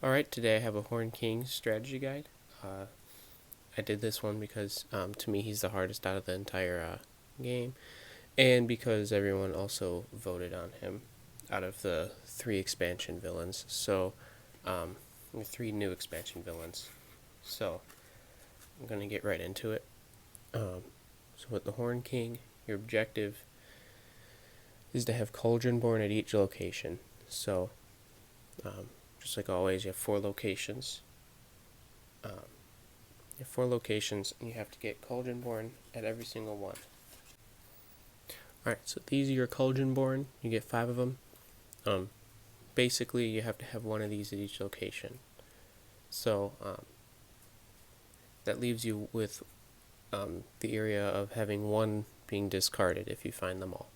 Alright, today I have a Horn King strategy guide. I did this one because to me he's the hardest out of the entire game, and because everyone also voted on him out of the 3 expansion villains. So, the 3 new expansion villains. So, I'm going to get right into it. So with the Horn King, your objective is to have Cauldron born at each location. So, just like always, you have 4 locations. You have 4 locations, and you have to get Cauldron born at every single one. Alright, so these are your Cauldron born. You get 5 of them. Basically, you have to have one of these at each location. So, that leaves you with the area of having one being discarded if you find them all.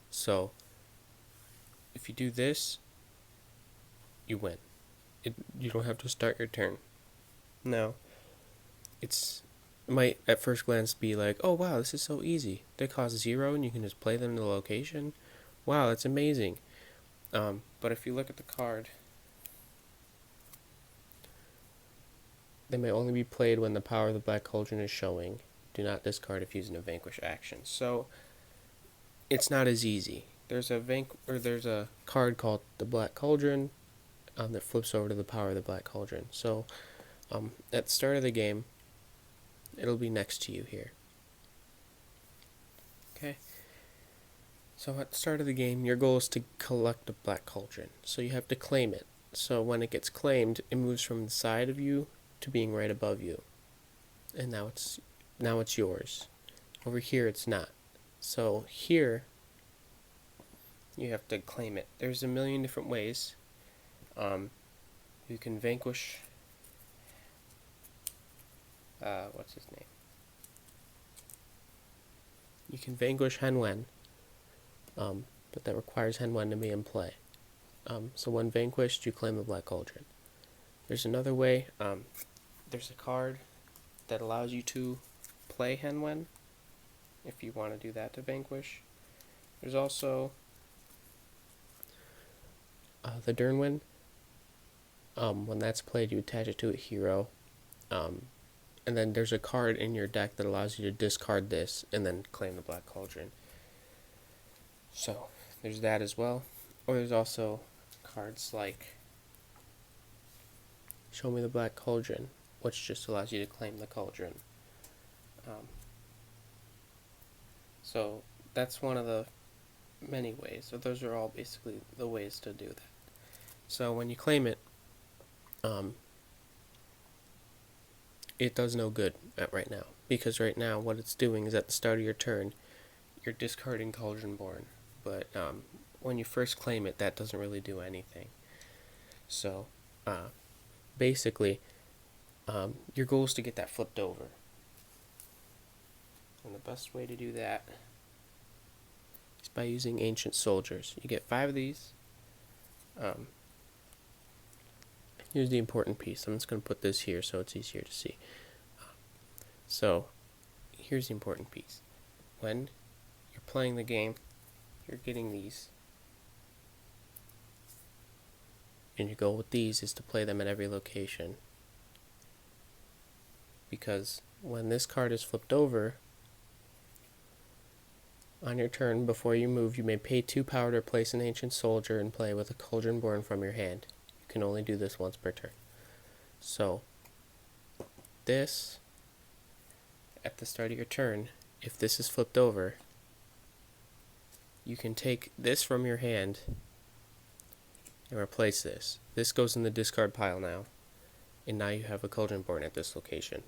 So, if you do this, you win. You don't have to start your turn. Now, it might at first glance be like, oh wow, this is so easy. They cost 0 and you can just play them in the location. Wow, that's amazing. But if you look at the card, they may only be played when the power of the Black Cauldron is showing. Do not discard if using a vanquish action. So it's not as easy. There's a card called the Black Cauldron that flips over to the power of the Black Cauldron. So at the start of the game, it'll be next to you here. Okay. So at the start of the game, your goal is to collect a Black Cauldron. So you have to claim it. So when it gets claimed, it moves from the side of you to being right above you. And now it's yours. Over here it's not. So here you have to claim it. There's a million different ways. You can vanquish what's his name? You can vanquish Henwen, but that requires Henwen to be in play. So when vanquished, you claim the Black Cauldron. There's another way. There's a card that allows you to play Henwen if you want to do that to vanquish. There's also the Durnwin. When that's played, you attach it to a hero. And then there's a card in your deck that allows you to discard this and then claim the Black Cauldron. So there's that as well. Or there's also cards like Show Me the Black Cauldron, which just allows you to claim the Cauldron. So that's one of the many ways. So those are all basically the ways to do that. So when you claim it, it does no good right now, because right now what it's doing is at the start of your turn, you're discarding Cauldron Born, but when you first claim it, that doesn't really do anything. So basically, your goal is to get that flipped over, and the best way to do that is by using Ancient Soldiers. You get 5 of these. Here's the important piece. I'm just going to put this here so it's easier to see. So, here's the important piece. When you're playing the game, you're getting these. And your goal with these is to play them at every location. Because when this card is flipped over, on your turn, before you move, you may pay 2 power to place an Ancient Soldier and play with a Cauldron Born from your hand. You can only do this once per turn. So, this, at the start of your turn, if this is flipped over, you can take this from your hand and replace this. This goes in the discard pile now, and now you have a Cauldron Born at this location.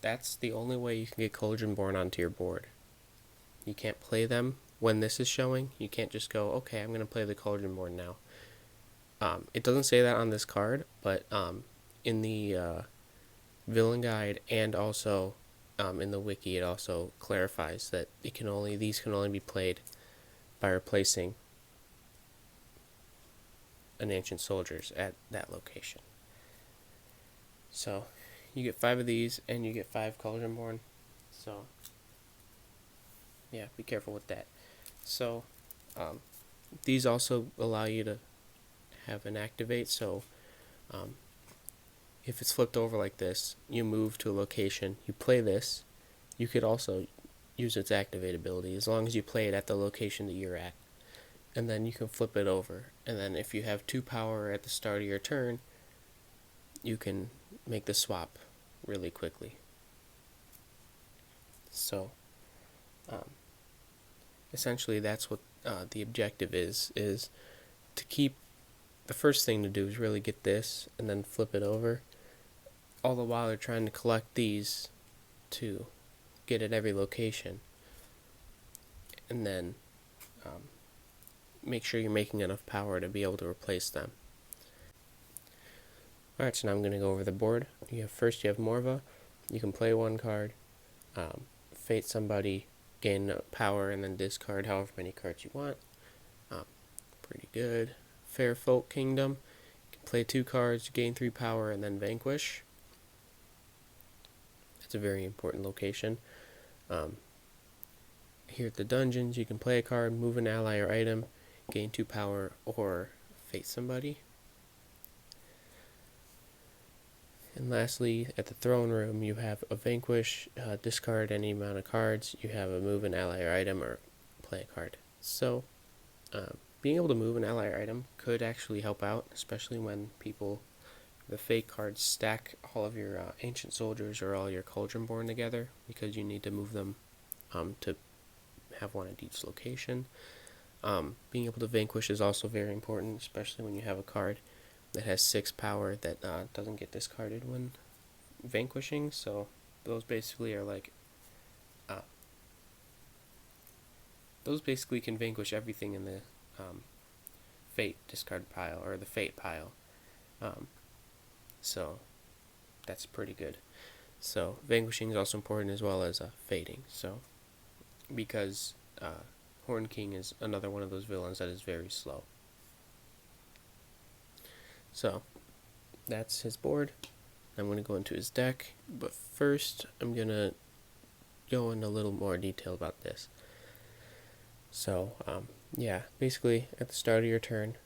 That's the only way you can get Cauldron Born onto your board. You can't play them when this is showing. You can't just go, okay, I'm going to play the Cauldron Born now. It doesn't say that on this card, but in the villain guide and also in the wiki, it also clarifies that these can only be played by replacing an Ancient Soldiers at that location. So you get 5 of these, and you get 5 Cauldron Born. So yeah, be careful with that. So these also allow you to have an activate. So if it's flipped over like this, you move to a location, you play this, you could also use its activate ability as long as you play it at the location that you're at. And then you can flip it over. And then if you have 2 power at the start of your turn, you can make the swap really quickly. So, essentially that's what the objective is to keep, the first thing to do is really get this and then flip it over. All the while you're trying to collect these to get at every location. And then make sure you're making enough power to be able to replace them. Alright, so now I'm going to go over the board. First you have Morva. You can play 1 card, fate somebody, gain power, and then discard however many cards you want. Pretty good. Fair Folk Kingdom. You can play 2 cards, gain 3 power, and then vanquish. That's a very important location. Here at the dungeons, you can play a card, move an ally or item, gain 2 power, or fate somebody. And lastly, at the throne room, you have a vanquish, discard any amount of cards. You have a move an ally or item, or play a card. So, being able to move an ally or item could actually help out, especially when the fate cards stack all of your ancient soldiers or all your cauldron born together, because you need to move them to have one at each location. Being able to vanquish is also very important, especially when you have a card that has 6 power that doesn't get discarded when vanquishing. So those basically are like those basically can vanquish everything in the fate discard pile, or the fate pile. So that's pretty good. So vanquishing is also important, as well as fating. So because Horn King is another one of those villains that is very slow. So that's his board. I'm going to go into his deck, but first I'm going to go into a little more detail about this. So basically at the start of your turn,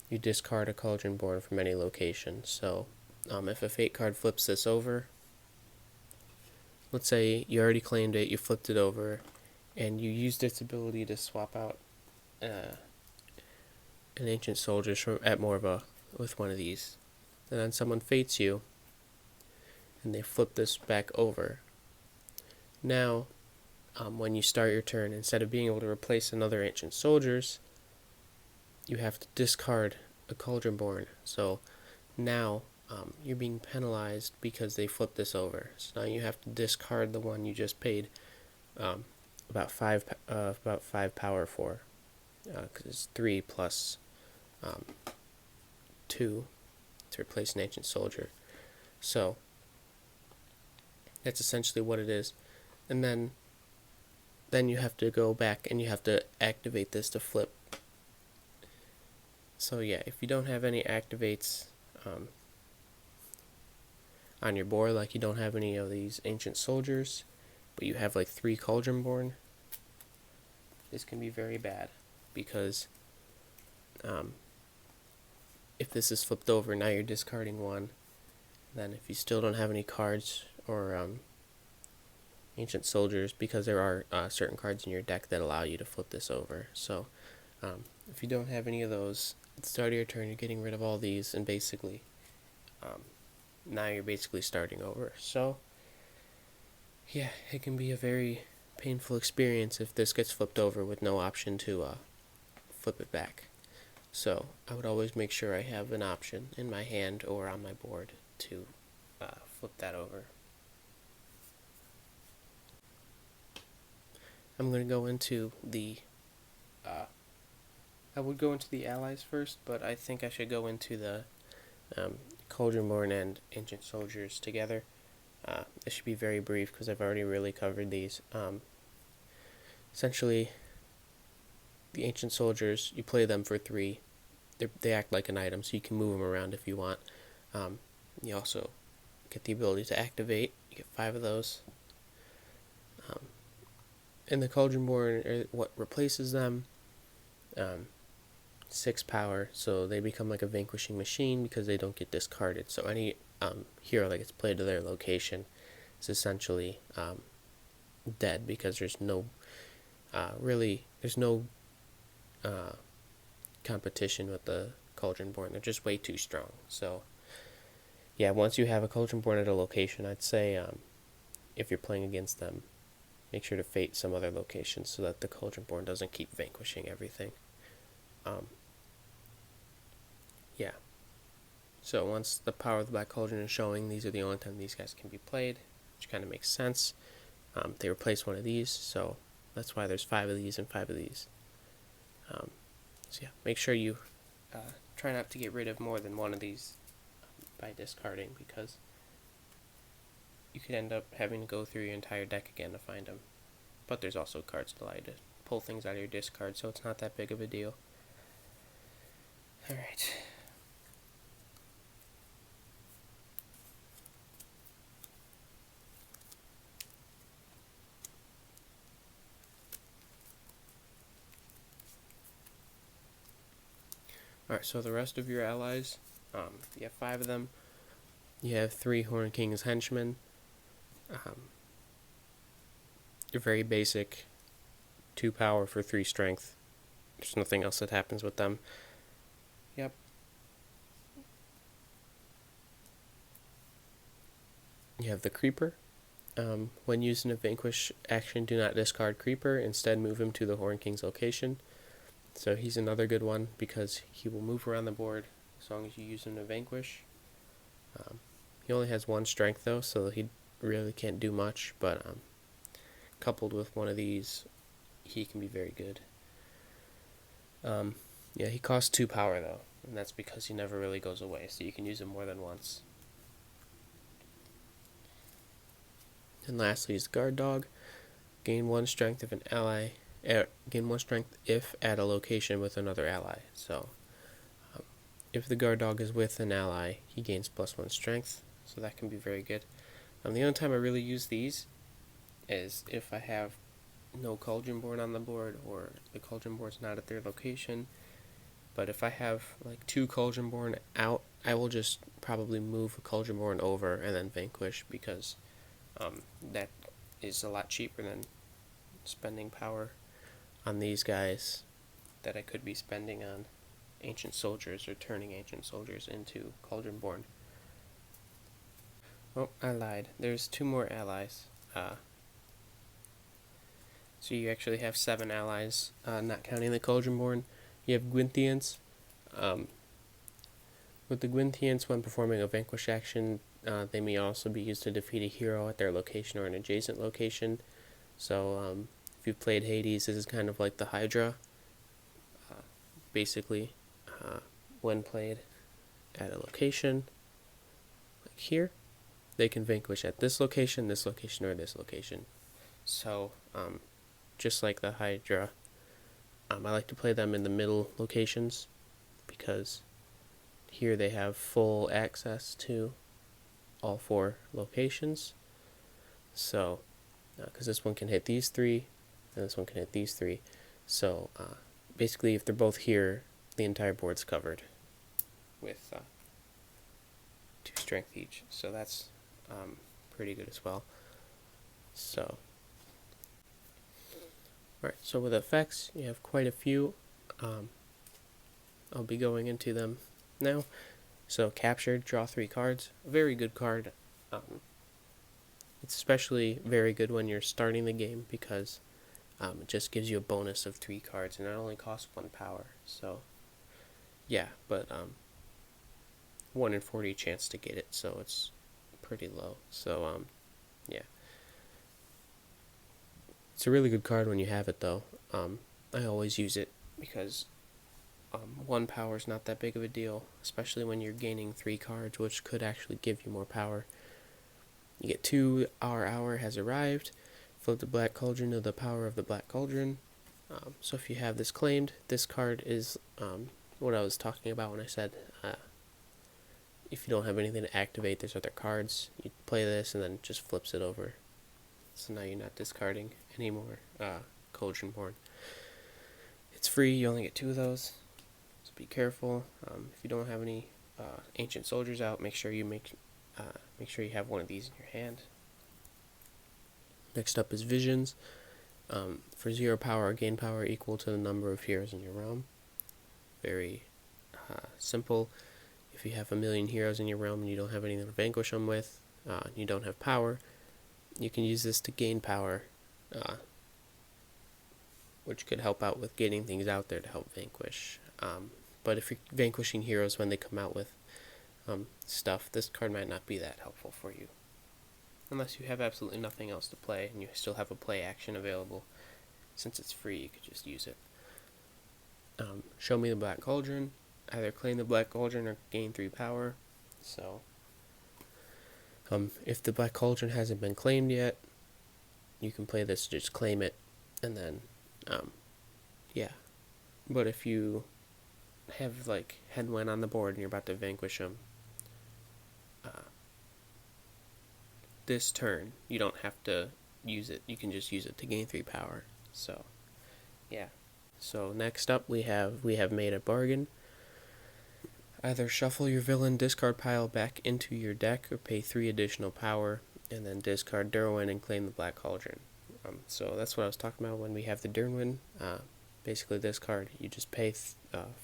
you discard a Cauldron Born from any location. So if a fate card flips this over, let's say you already claimed it, you flipped it over, and you used its ability to swap out an ancient soldier at Morva with one of these, and then someone fates you and they flip this back over. Now when you start your turn, instead of being able to replace another ancient soldiers, you have to discard a Cauldron Born. So now you're being penalized because they flipped this over. So now you have to discard the one you just paid about 5 power for, because it's 3 plus 2 to replace an ancient soldier. So that's essentially what it is. And then you have to go back and you have to activate this to flip. So yeah, if you don't have any activates on your board, like you don't have any of these ancient soldiers, but you have like 3 Cauldron Born, this can be very bad, because if this is flipped over, now you're discarding one. Then if you still don't have any cards or ancient soldiers, because there are certain cards in your deck that allow you to flip this over. So if you don't have any of those, at the start of your turn, you're getting rid of all these, and basically now you're basically starting over. So yeah, it can be a very painful experience if this gets flipped over with no option to flip it back. So I would always make sure I have an option in my hand or on my board to flip that over. I'm going to go into the I would go into the allies first, but I think I should go into the Cauldron Born and ancient soldiers together. This should be very brief because I've already really covered these. Essentially, the ancient soldiers, you play them for 3. They act like an item, so you can move them around if you want. You also get the ability to activate. You get 5 of those. And the Cauldron Born are what replaces them. 6 power, so they become like a vanquishing machine because they don't get discarded. So any hero that gets played to their location is essentially dead because there's no competition with the Cauldronborn. They're just way too strong. So yeah, once you have a Cauldronborn at a location, I'd say if you're playing against them, make sure to fate some other locations so that the Cauldronborn doesn't keep vanquishing everything. Yeah. So once the power of the Black Cauldron is showing, these are the only time these guys can be played, which kind of makes sense. They replace one of these, so that's why there's 5 of these and 5 of these. So yeah, make sure you try not to get rid of more than one of these by discarding, because you could end up having to go through your entire deck again to find them. But there's also cards that allow you to pull things out of your discard, so it's not that big of a deal. Alright. Alright, so the rest of your allies, you have 5 of them. You have 3 Horn King's henchmen. They're very basic. 2 power for 3 strength. There's nothing else that happens with them. Yep. You have the Creeper. When using a Vanquish action, do not discard Creeper. Instead, move him to the Horn King's location. So he's another good one because he will move around the board as long as you use him to Vanquish. He only has 1 strength though, so he really can't do much, but coupled with one of these, he can be very good. Yeah, he costs 2 power though, and that's because he never really goes away, so you can use him more than once. And lastly is Guard Dog. Gain 1 strength if an ally. Gain 1 strength if at a location with another ally. So if the Guard Dog is with an ally, he gains +1 strength, so that can be very good. The only time I really use these is if I have no Cauldronborn on the board, or the Cauldronborn's not at their location. But if I have like 2 Cauldronborn out, I will just probably move a Cauldronborn over and then Vanquish, because that is a lot cheaper than spending power on these guys that I could be spending on Ancient Soldiers or turning Ancient Soldiers into Cauldronborn. Oh, I lied. There's 2 more allies. So you actually have 7 allies, not counting the Cauldronborn. You have Gwyntheans. With the Gwyntheans, when performing a Vanquish action, they may also be used to defeat a hero at their location or an adjacent location. So if you've played Hades, this is kind of like the Hydra. Basically, when played at a location, like here, they can vanquish at this location, or this location. So, just like the Hydra, I like to play them in the middle locations, because here they have full access to all 4 locations. So, because this one can hit these 3, and this one can hit these 3. So, basically, if they're both here, the entire board's covered with 2 strength each. So that's pretty good as well. So, alright, so with effects, you have quite a few. I'll be going into them now. So, Captured, draw 3 cards. A very good card. It's especially very good when you're starting the game, because it just gives you a bonus of 3 cards, and it only costs 1 power. So, yeah, but 1 in 40 chance to get it, so it's pretty low. So, yeah. It's a really good card when you have it, though. I always use it because 1 power is not that big of a deal, especially when you're gaining 3 cards, which could actually give you more power. You get 2, our hour has arrived. Flip the Black Cauldron to the power of the Black Cauldron. So if you have this claimed, this card is what I was talking about when I said if you don't have anything to activate, there's other cards. You play this and then it just flips it over. So now you're not discarding any more Cauldronborn. It's free, you only get 2 of those. So so be careful. If you don't have any ancient soldiers out, make sure you have one of these in your hand. Next up is visions. For 0 power, gain power equal to the number of heroes in your realm. Very simple. If you have 1,000,000 heroes in your realm and you don't have anything to vanquish them with, you don't have power, you can use this to gain power, which could help out with getting things out there to help vanquish. But if you're vanquishing heroes when they come out with stuff, this card might not be that helpful for you. Unless you have absolutely nothing else to play and you still have a play action available. Since it's free, you could just use it. Show me the Black Cauldron. Either claim the Black Cauldron or gain 3 power. So, if the Black Cauldron hasn't been claimed yet, you can play this, just claim it, and then, yeah. But if you have, like, Henwen on the board and you're about to vanquish them, this turn, you don't have to use it. You can just use it to gain 3 power. So, yeah. So, next up, we have made a bargain. Either shuffle your villain discard pile back into your deck or pay 3 additional power and then discard Derwin and claim the Black Cauldron. So that's what I was talking about when we have the Derwin. Basically this card, you just pay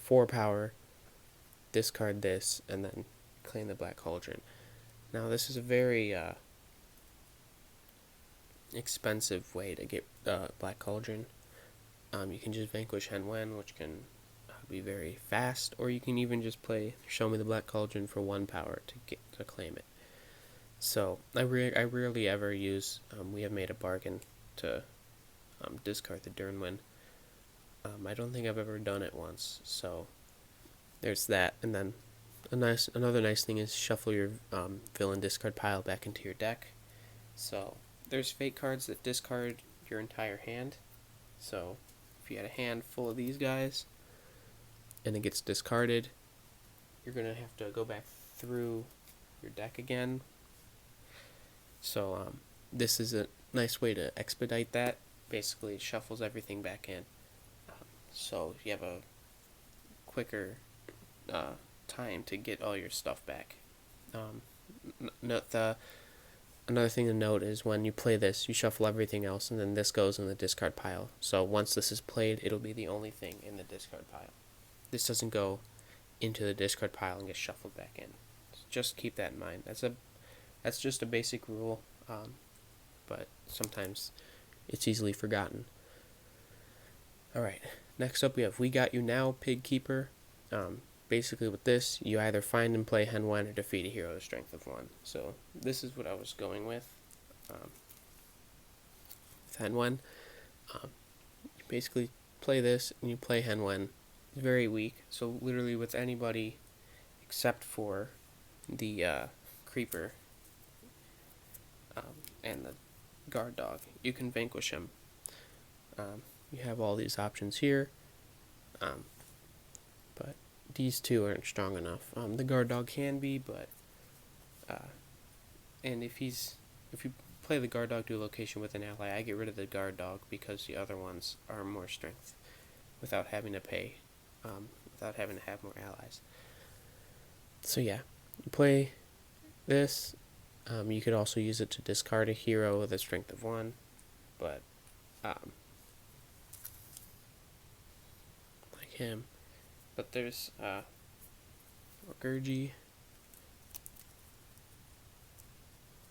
4 power, discard this, and then claim the Black Cauldron. Now this is a very expensive way to get Black Cauldron. You can just vanquish Henwen, which can be very fast, or you can even just play Show Me the Black Cauldron for 1 power to claim it. So I rarely ever use we have made a bargain to discard the Derwin. I don't think I've ever done it once, so there's that. And then another nice thing is shuffle your villain discard pile back into your deck. So there's fate cards that discard your entire hand. So if you had a hand full of these guys and it gets discarded, you're going to have to go back through your deck again. So this is a nice way to expedite that. Basically it shuffles everything back in. So you have a quicker time to get all your stuff back. Another thing to note is when you play this, you shuffle everything else and then this goes in the discard pile. So once this is played, it'll be the only thing in the discard pile. This doesn't go into the discard pile and get shuffled back in. So just keep that in mind. That's just a basic rule, but sometimes it's easily forgotten. Alright, next up we have We Got You Now, Pig Keeper. Basically with this, you either find and play Henwen or defeat a hero to strength of 1. So this is what I was going with Henwen. You basically play this and you play Henwen. It's very weak, so literally with anybody except for the creeper and the guard dog, you can vanquish him. You have all these options here, but these two aren't strong enough. The guard dog can be, but and if you play the guard dog to a location with an ally, I get rid of the guard dog because the other ones are more strength without having to pay, without having to have more allies. So yeah, you play this. You could also use it to discard a hero with a strength of 1, but like him. But there's Orgurgi,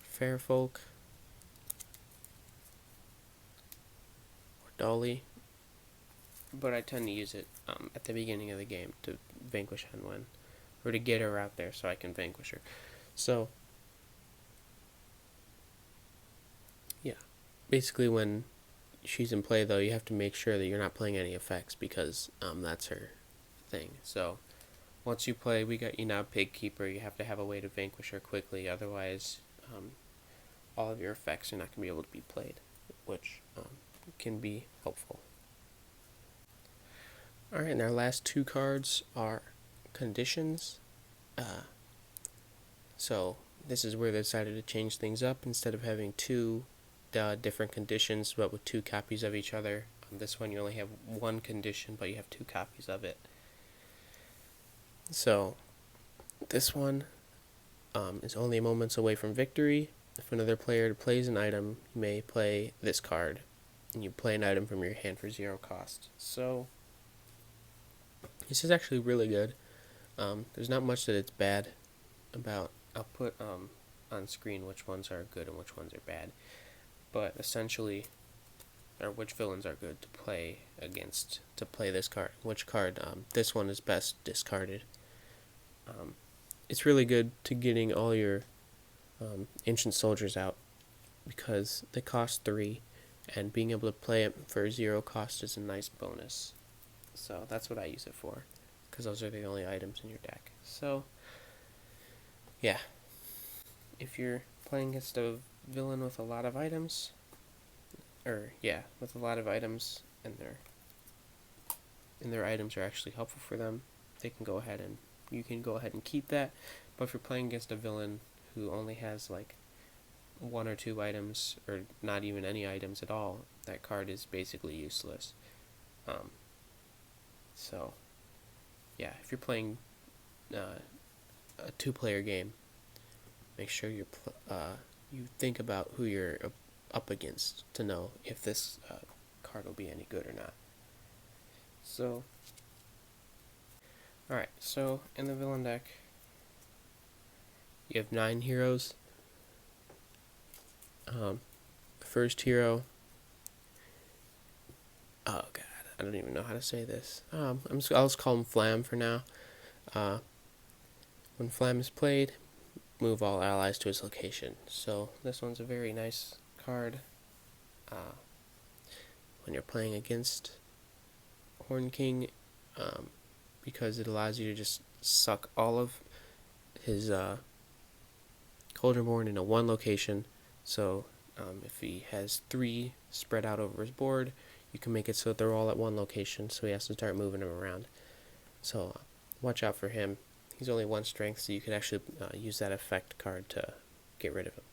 Fairfolk, or Dolly. But I tend to use it at the beginning of the game to vanquish Henwen, or to get her out there so I can vanquish her. So yeah, basically when she's in play though, you have to make sure that you're not playing any effects because that's her thing. So once you play We Got You Now, Pig Keeper, you have to have a way to vanquish her quickly, otherwise all of your effects are not going to be able to be played, which can be helpful. Alright, and our last 2 cards are conditions. So this is where they decided to change things up. Instead of having 2 different conditions but with 2 copies of each other, this one you only have 1 condition but you have 2 copies of it. So this one is only moments away from victory. If another player plays an item, you may play this card, and you play an item from your hand for 0 cost. So this is actually really good. There's not much that it's bad about. I'll put on screen which ones are good and which ones are bad. But essentially, or which villains are good to play against, to play this card. Which card, this one is best discarded. It's really good to getting all your ancient soldiers out because they cost 3, and being able to play it for 0 cost is a nice bonus. So that's what I use it for, because those are the only items in your deck. So yeah, if you're playing against a villain with a lot of items, with a lot of items, and their items are actually helpful for them, you can go ahead and keep that. But if you're playing against a villain who only has like 1 or 2 items, or not even any items at all, that card is basically useless. So yeah, if you're playing a 2-player game, make sure you think about who you're up against to know if this card will be any good or not. So, alright, so in the villain deck, you have 9 heroes. First hero, oh god, I don't even know how to say this. I'll just call him Flam for now. When Flam is played, move all allies to his location. So this one's a very nice card when you're playing against Horn King, because it allows you to just suck all of his Cauldron into one location. So if he has 3 spread out over his board, you can make it so that they're all at one location, so he has to start moving them around. So watch out for him. He's only 1 strength, so you could actually use that effect card to get rid of him.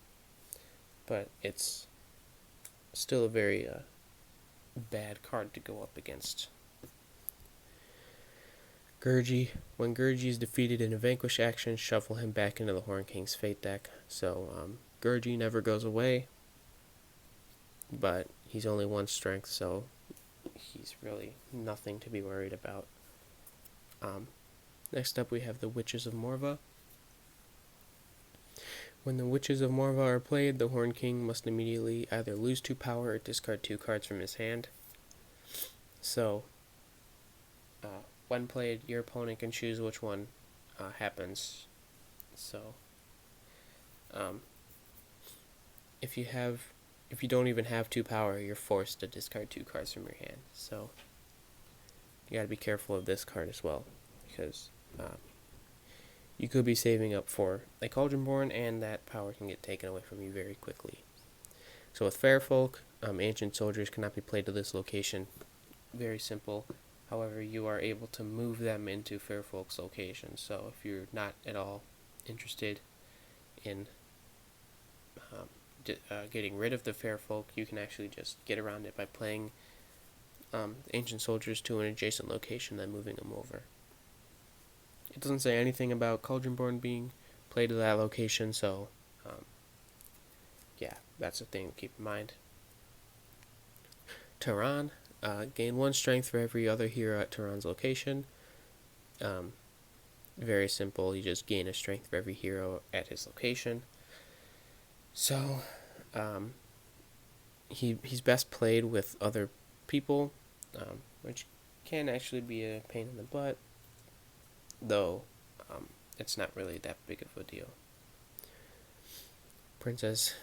But it's still a very bad card to go up against. Gurgi. When Gurgi is defeated in a vanquish action, shuffle him back into the Horn King's Fate deck. So Gurgi never goes away, but he's only 1 strength, so he's really nothing to be worried about. Next up we have the Witches of Morva. When the Witches of Morva are played, the Horn King must immediately either lose 2 power or discard 2 cards from his hand. So when played, your opponent can choose which one happens. So if you don't even have 2 power, you're forced to discard 2 cards from your hand. So you gotta be careful of this card as well, because you could be saving up for a Cauldron, and that power can get taken away from you very quickly. So with Fair Folk, Ancient Soldiers cannot be played to this location. Very simple. However, you are able to move them into Fair Folk's location. So if you're not at all interested in getting rid of the Fair Folk, you can actually just get around it by playing Ancient Soldiers to an adjacent location, then moving them over. It doesn't say anything about Cauldron being played to that location, so yeah, that's a thing to keep in mind. Tehran, gain 1 strength for every other hero at Tehran's location. Very simple, you just gain a strength for every hero at his location. So he's best played with other people, which can actually be a pain in the butt, though it's not really that big of a deal. Princess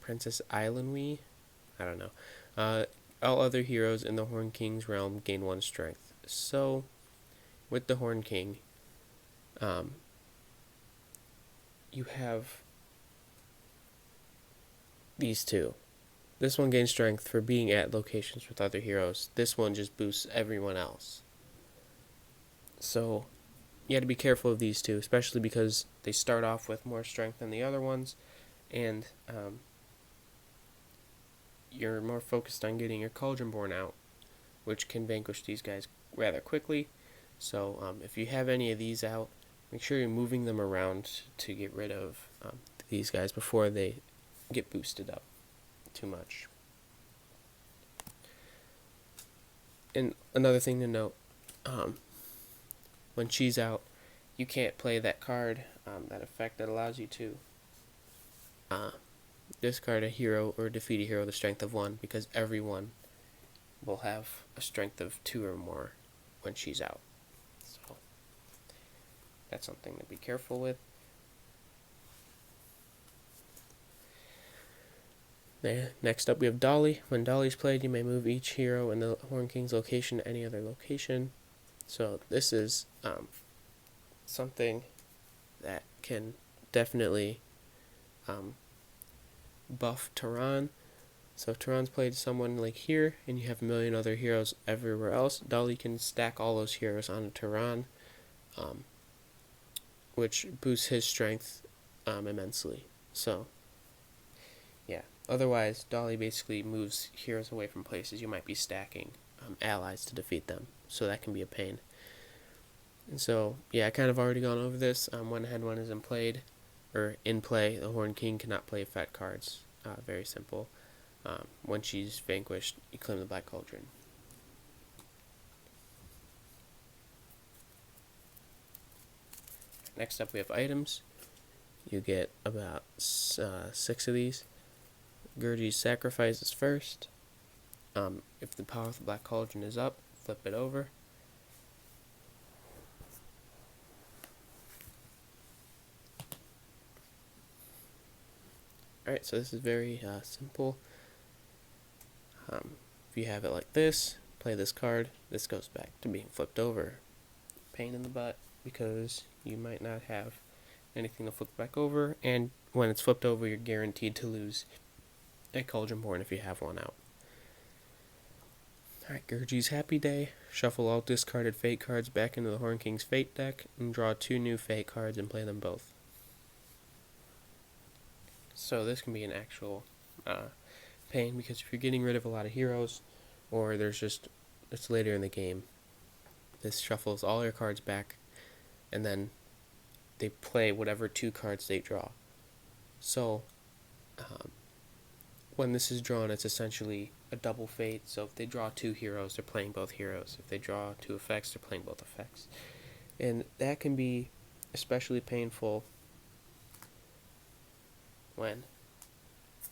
Islandwee, I don't know. All other heroes in the Horn King's realm gain 1 strength. So with the Horn King, you have these 2. This one gains strength for being at locations with other heroes. This one just boosts everyone else. So you have to be careful of these 2, especially because they start off with more strength than the other ones, and you're more focused on getting your Cauldron out, which can vanquish these guys rather quickly. So if you have any of these out, make sure you're moving them around to get rid of these guys before they get boosted up too much. And another thing to note, when she's out, you can't play that card, that effect that allows you to discard a hero or defeat a hero with a strength of 1, because everyone will have a strength of 2 or more when she's out. So that's something to be careful with. Next up we have Dolly. When Dolly's played, you may move each hero in the Horn King's location to any other location. So this is something that can definitely buff Tehran. So if Tehran's played someone like here, and you have a million other heroes everywhere else, Dolly can stack all those heroes onto Tehran, which boosts his strength immensely. So yeah, otherwise Dolly basically moves heroes away from places you might be stacking allies to defeat them, so that can be a pain. And so yeah, I kind of already gone over this. When Hen Wen is in play, the Horn King cannot play effect cards. Very simple. When she's vanquished, you claim the Black Cauldron. Next up we have items. You get about 6 of these. Gurgi's Sacrifice is first. If the power of the Black Cauldron is up, flip it over. Alright, so this is very simple. If you have it like this, play this card, this goes back to being flipped over. Pain in the butt, because you might not have anything to flip back over, and when it's flipped over, you're guaranteed to lose a Cauldron Born if you have one out. Alright, Gurgi's Happy Day. Shuffle all discarded Fate cards back into the Horn King's Fate deck, and draw 2 new Fate cards and play them both. So this can be an actual pain, because if you're getting rid of a lot of heroes, or it's later in the game, this shuffles all your cards back, and then they play whatever 2 cards they draw. So when this is drawn, it's essentially a double Fate. So if they draw 2 heroes, they're playing both heroes. If they draw 2 effects, they're playing both effects. And that can be especially painful when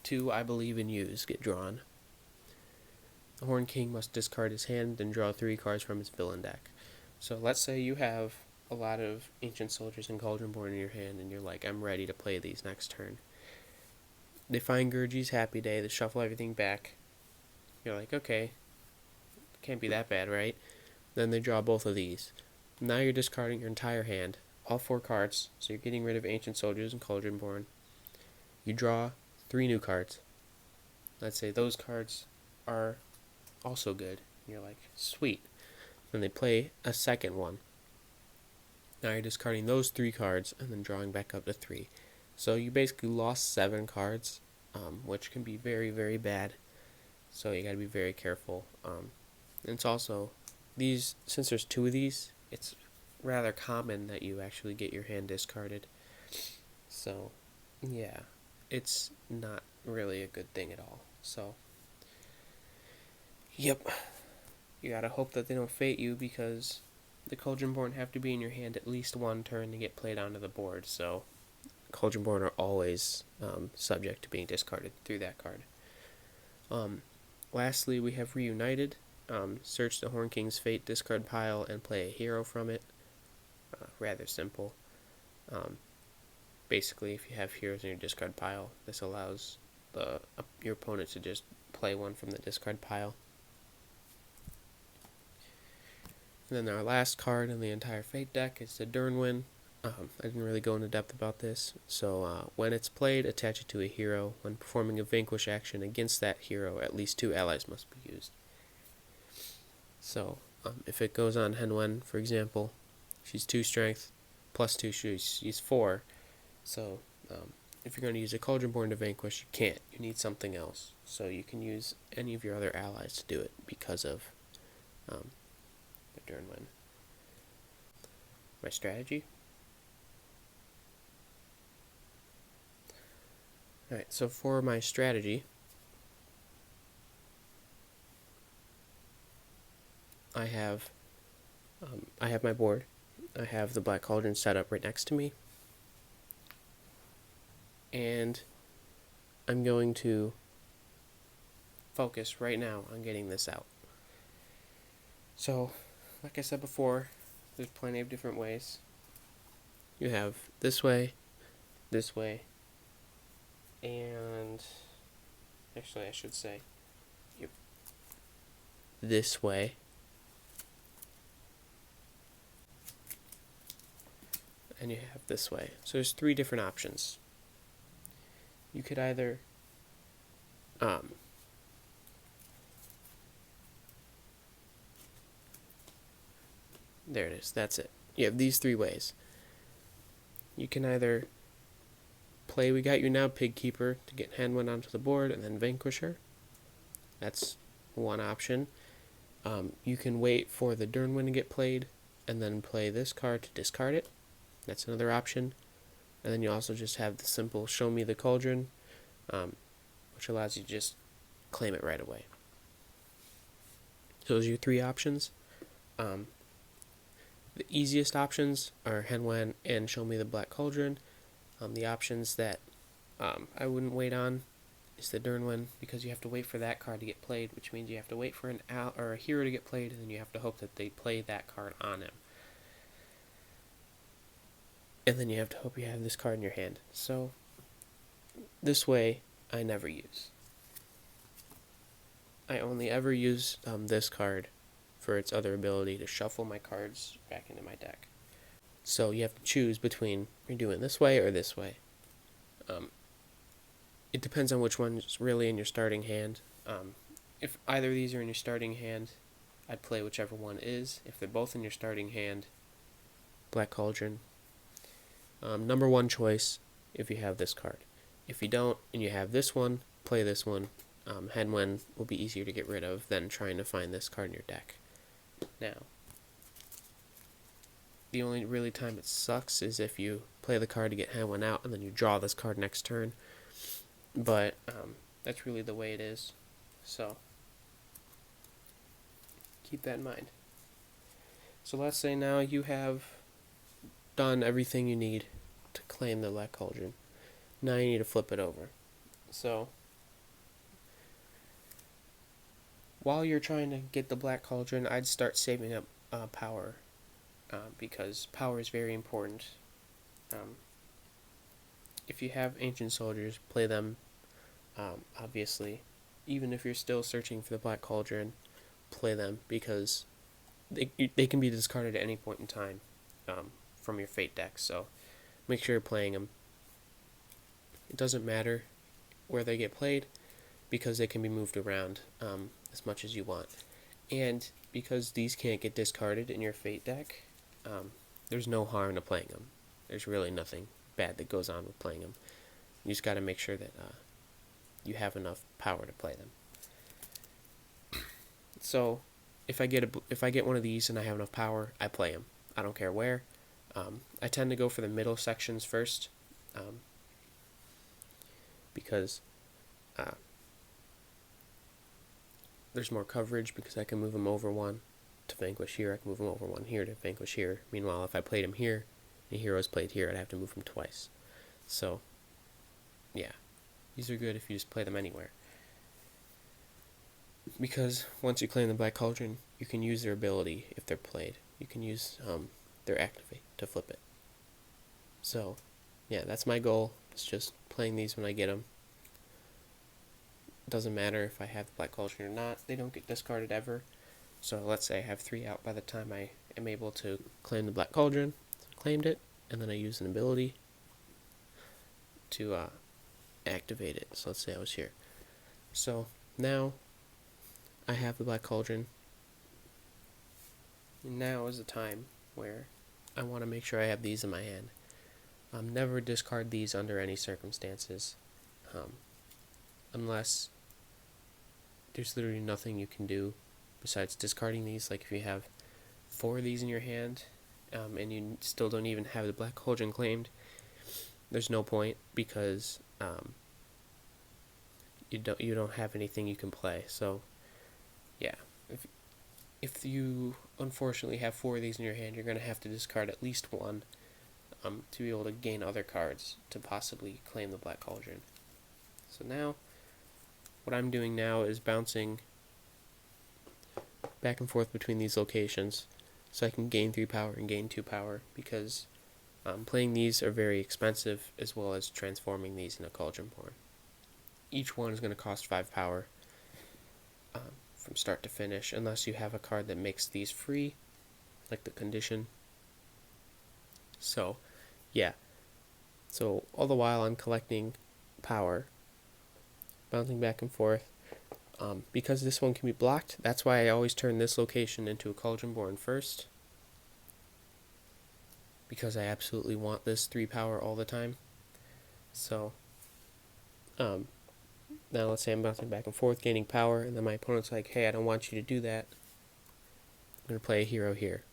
2 I Believe in Yous get drawn. The Horn King must discard his hand and draw 3 cards from his villain deck. So let's say you have a lot of Ancient Soldiers and Cauldron Born in your hand, and you're like, I'm ready to play these next turn. They find Gurgi's Happy Day, they shuffle everything back. You're like, okay, can't be that bad, right? Then they draw both of these. Now you're discarding your entire hand, all 4 cards, so you're getting rid of Ancient Soldiers and Cauldron Born. You draw 3 new cards. Let's say those cards are also good. You're like, sweet. Then they play a second one. Now you're discarding those 3 cards and then drawing back up to 3. So you basically lost 7 cards, which can be very, very bad. So you gotta be very careful. And it's also, since there's 2 of these, it's rather common that you actually get your hand discarded. So, yeah, it's not really a good thing at all. So, yep, you gotta hope that they don't Fate you, because the Cauldron Born have to be in your hand at least 1 turn to get played onto the board. So Cauldron Born are always subject to being discarded through that card. Lastly, we have Reunited. Search the Horn King's Fate discard pile and play a hero from it. Rather simple. Basically, if you have heroes in your discard pile, this allows your opponent to just play one from the discard pile. And then our last card in the entire Fate deck is the Durnwin. I didn't really go into depth about this. So when it's played, attach it to a hero. When performing a vanquish action against that hero, at least 2 allies must be used. So if it goes on Hen Wen, for example, she's 2 strength, plus 2 she's 4. So if you're going to use a Cauldron Born to vanquish, you can't. You need something else. So you can use any of your other allies to do it because of the Durnwin. my strategy. Alright, so for my strategy, I have my board. I have the Black Cauldron set up right next to me, and I'm going to focus right now on getting this out. So, like I said before, there's plenty of different ways. You have this way, and actually I should say this way, and you have this way. So there's three different options. You could either there it is, that's it. You have these three ways. You can either play We Got You Now, Pig Keeper, to get Handwind onto the board, and then Vanquisher. That's one option. You can wait for the Durnwind to get played, and then play this card to discard it. That's another option. And then you also just have the simple Show Me the Cauldron, which allows you to just claim it right away. So those are your three options. The easiest options are Handwind and Show Me the Black Cauldron. The options that I wouldn't wait on is the Durnwind, because you have to wait for that card to get played, which means you have to wait for an or a hero to get played, and then you have to hope that they play that card on him. And then you have to hope you have this card in your hand. So this way I never use. I only ever use this card for its other ability to shuffle my cards back into my deck. So you have to choose between you're doing this way or this way. It depends on which one's really in your starting hand. If either of these are in your starting hand, I'd play whichever one is. If they're both in your starting hand, Black Cauldron. Number one choice if you have this card. If you don't and you have this one, play this one. Handwind will be easier to get rid of than trying to find this card in your deck. Now, the only really time it sucks is if you play the card to get Handwind out and then you draw this card next turn. But that's really the way it is. So keep that in mind. So let's say now you have done everything you need to claim the Black Cauldron. Now you need to flip it over. So while you're trying to get the Black Cauldron, I'd start saving up power, because power is very important. If you have Ancient Soldiers, play them. Obviously, even if you're still searching for the Black Cauldron, play them, because they can be discarded at any point in time from your Fate deck. So make sure you're playing them. It doesn't matter where they get played, because they can be moved around as much as you want. And because these can't get discarded in your Fate deck, there's no harm to playing them. There's really nothing bad that goes on with playing them. You just got to make sure that you have enough power to play them. So if I get one of these and I have enough power, I play them. I don't care where. I tend to go for the middle sections first, because there's more coverage, because I can move them over one to vanquish here. I can move them over one here to vanquish here. Meanwhile, if I played him here, the hero's played here, I'd have to move him twice. So, yeah. These are good if you just play them anywhere. Because once you claim the Black Cauldron, you can use their ability if they're played. You can use their activate to flip it. So, yeah, that's my goal. It's just playing these when I get them. Doesn't matter if I have the Black Cauldron or not. They don't get discarded ever. So let's say I have 3 out by the time I am able to claim the Black Cauldron. So I claimed it, and then I use an ability to activate it. So let's say I was here. So now I have the Black Cauldron. And now is the time where I want to make sure I have these in my hand. Never discard these under any circumstances, unless there's literally nothing you can do besides discarding these. Like if you have 4 of these in your hand and you still don't even have the Black Cauldron claimed, there's no point, because you don't have anything you can play. So yeah, if you unfortunately have 4 of these in your hand, you're going to have to discard at least one to be able to gain other cards to possibly claim the Black Cauldron. So now, what I'm doing now is bouncing back and forth between these locations so I can gain 3 power and gain 2 power, because playing these are very expensive, as well as transforming these into Cauldron Born. Each one is going to cost 5 power from start to finish, unless you have a card that makes these free, like the condition. So yeah, so all the while I'm collecting power, bouncing back and forth. Because this one can be blocked, that's why I always turn this location into a Cauldron Born first, because I absolutely want this 3 power all the time. So now let's say I'm bouncing back and forth, gaining power, and then my opponent's like, hey, I don't want you to do that. I'm going to play a hero here.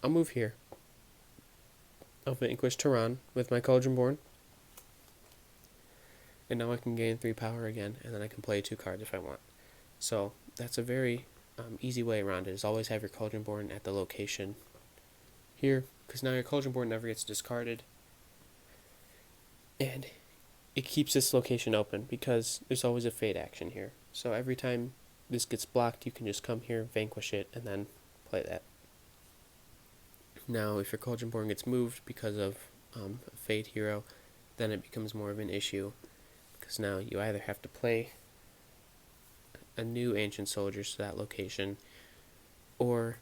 I'll move here. I'll vanquish Tehran with my Cauldron Born. And now I can gain 3 power again, and then I can play 2 cards if I want. So that's a very easy way around it, is always have your Cauldron Born at the location here, because now your Cauldron Born never gets discarded. And it keeps this location open, because there's always a fade action here. So every time this gets blocked, you can just come here, vanquish it, and then play that. Now, if your Cauldron Born gets moved because of a fade hero, then it becomes more of an issue, because now you either have to play a new Ancient Soldiers to that location, or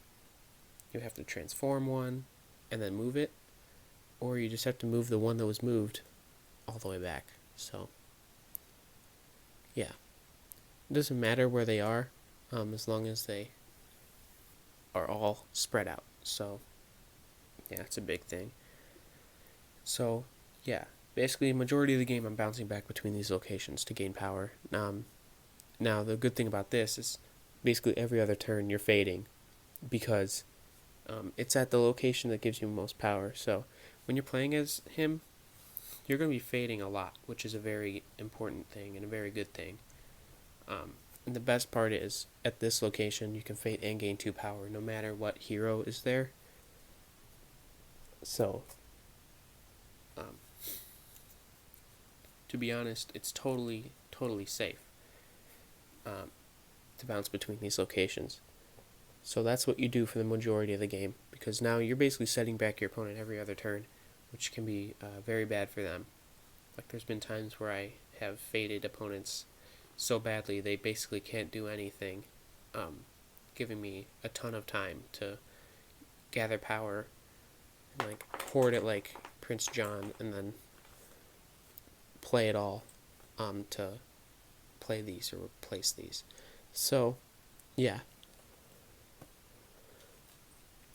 you have to transform one and then move it, or you just have to move the one that was moved all the way back. So yeah, it doesn't matter where they are, as long as they are all spread out. So yeah, it's a big thing. So yeah, basically majority of the game I'm bouncing back between these locations to gain power. Now the good thing about this is basically every other turn you're fading, because it's at the location that gives you most power. So when you're playing as him, you're going to be fading a lot, which is a very important thing and a very good thing. And the best part is, at this location, you can fade and gain 2 power, no matter what hero is there. So, to be honest, it's totally safe to bounce between these locations. So that's what you do for the majority of the game, because now you're basically setting back your opponent every other turn, which can be very bad for them. Like, there's been times where I have faded opponents so badly they basically can't do anything, giving me a ton of time to gather power and like hoard it like Prince John, and then play it all to play these or replace these. So yeah,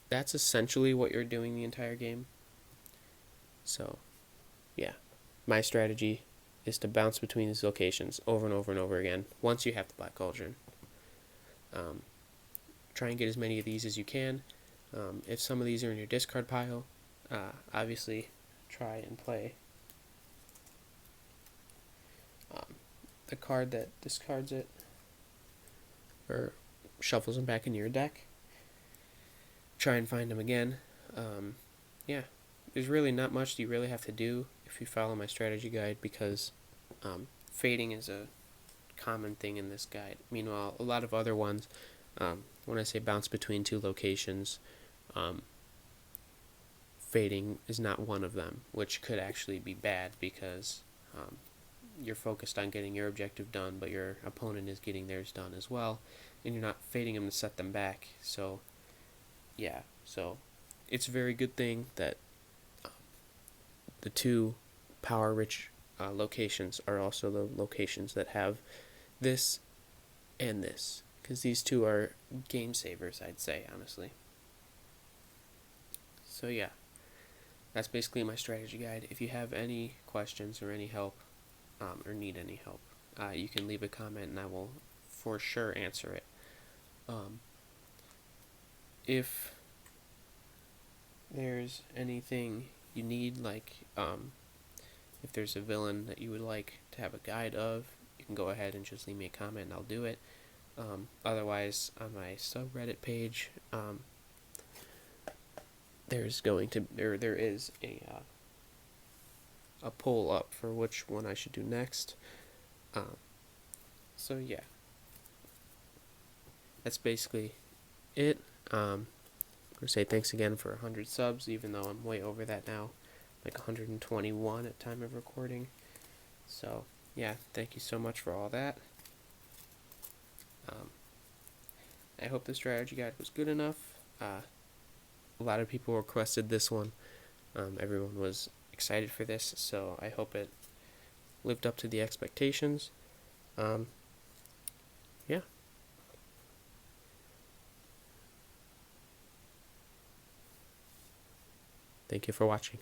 that's essentially what you're doing the entire game. So yeah, my strategy is to bounce between these locations over and over and over again once you have the Black Cauldron. Try and get as many of these as you can. If some of these are in your discard pile, obviously try and play the card that discards it or shuffles them back into your deck. Try and find them again. Yeah, there's really not much you really have to do if you follow my strategy guide, because fading is a common thing in this guide. Meanwhile, a lot of other ones, when I say bounce between 2 locations, fading is not one of them, which could actually be bad, because you're focused on getting your objective done, but your opponent is getting theirs done as well, and you're not fading them to set them back. So yeah, so it's a very good thing that the 2 power-rich locations are also the locations that have this and this, because these 2 are game savers, I'd say, honestly. So yeah, that's basically my strategy guide. If you have any questions or any help, or need any help, you can leave a comment and I will for sure answer it. If there's anything you need, like if there's a villain that you would like to have a guide of, you can go ahead and just leave me a comment and I'll do it. Otherwise, on my subreddit page, there is a poll up for which one I should do next. So yeah, that's basically it. I'm gonna say thanks again for 100 subs, even though I'm way over that now, like 121 at time of recording. So yeah, thank you so much for all that. I hope the strategy guide was good enough. A lot of people requested this one. Everyone was excited for this, so I hope it lived up to the expectations. Yeah. Thank you for watching.